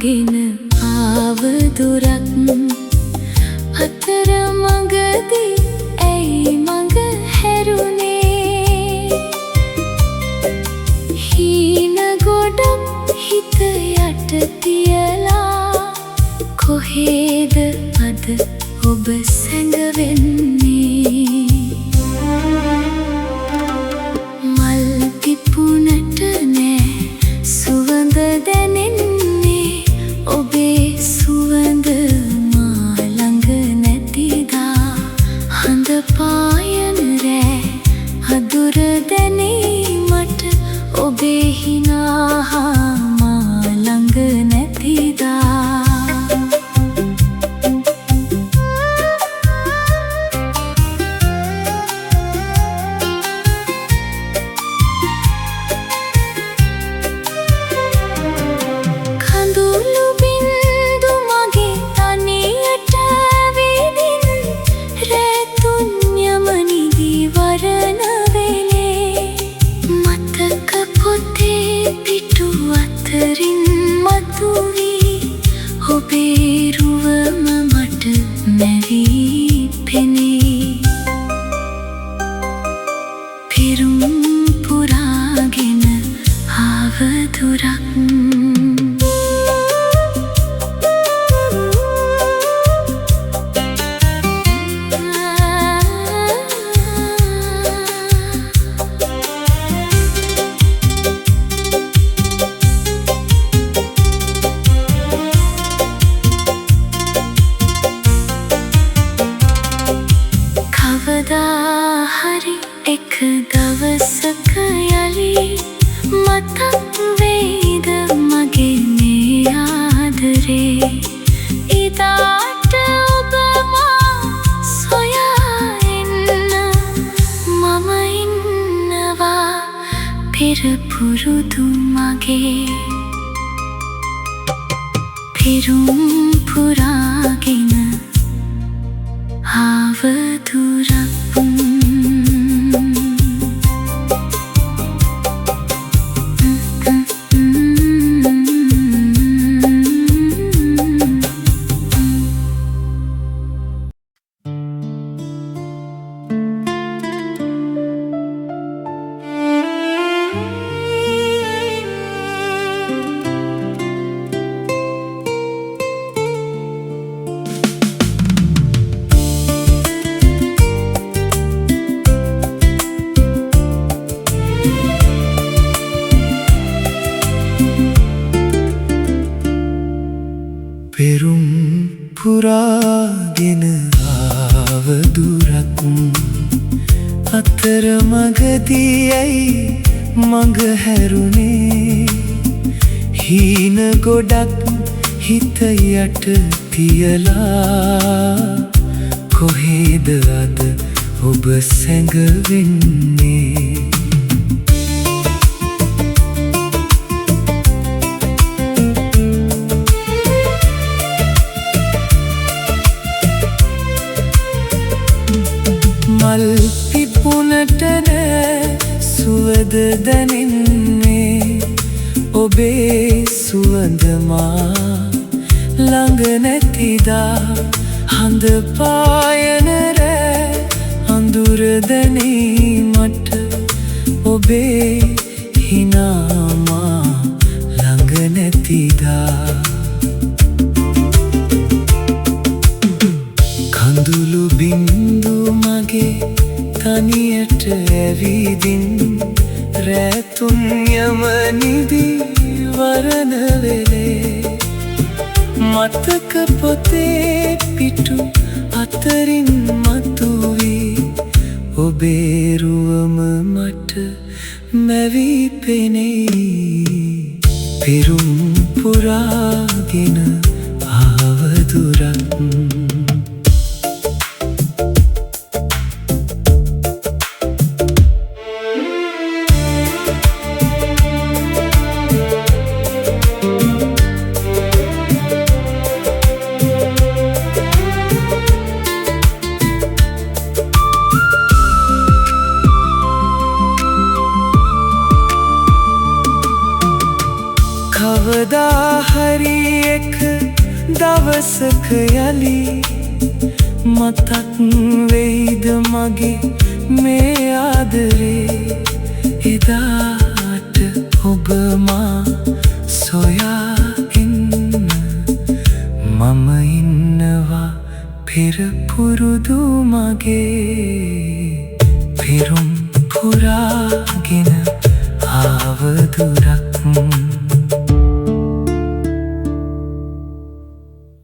පුරාගෙන ආව දුරක් අතර මඟදී ඇයි මඟ හැරුණේ හීන ගොඩක් හිත යට තියලා කොහේද අද ඔබ සැඟවෙන්නේ මල් පිපුණට නෑ සුවඳ දැනෙන්නේ ඔබේ සුවඳ මා ළඟ නැතිදා හඳ පායන රෑ අදුර දැනේ මට ඔබේ හිනා මා ළඟ නැතිදා ඔබේ රුවම මට මැවී පෙනේ පිරුම් පුරාගෙන ආව දුරක් හරි එක දවසක යලි මතක් වේද මගේ මේ ආදරේ ඉතාට ඔබ මා සොයා එන්න මම ඉන්නවා පෙර පුරුදු මගේ පිරුම් පුරාගෙන ආව දුරක් පෙරුම් පුරාගෙන ආව දුරක් අතර මඟදී ඇයි මඟ හැරුණේ හීන ගොඩක් හිත යට තියලා කොහේද අද ඔබ සැඟවෙන්නේ මල් පිපුණට නෑ සුවඳ දැනෙන්නේ ඔබේ සුවඳ මා ළඟ නැතිදා හඳ පායන රෑ අඳුර දැනේ මට ඔබේ හිනා මා ළඟ නැතිදා කඳුළු බින්දු මගේ තනියට ඇවිදින් රැතුන් යමනිදී වරණ වෙලේ මතක පොතේ පිටු අතරින් මතුවී ඔබේ රුවම මට මැවී පෙනේ පිරුම් පුරාගෙන ආව දුරක් කවදා හරි එක දවසක යලි මතක් වෙයිද මගේ මේ ආදරේ එදාට ඔබ මා සොයා එන්න මම ඉන්නවා පෙර පුරුදු මගේ පෙරුම් පුරාගෙන ආව දුරක්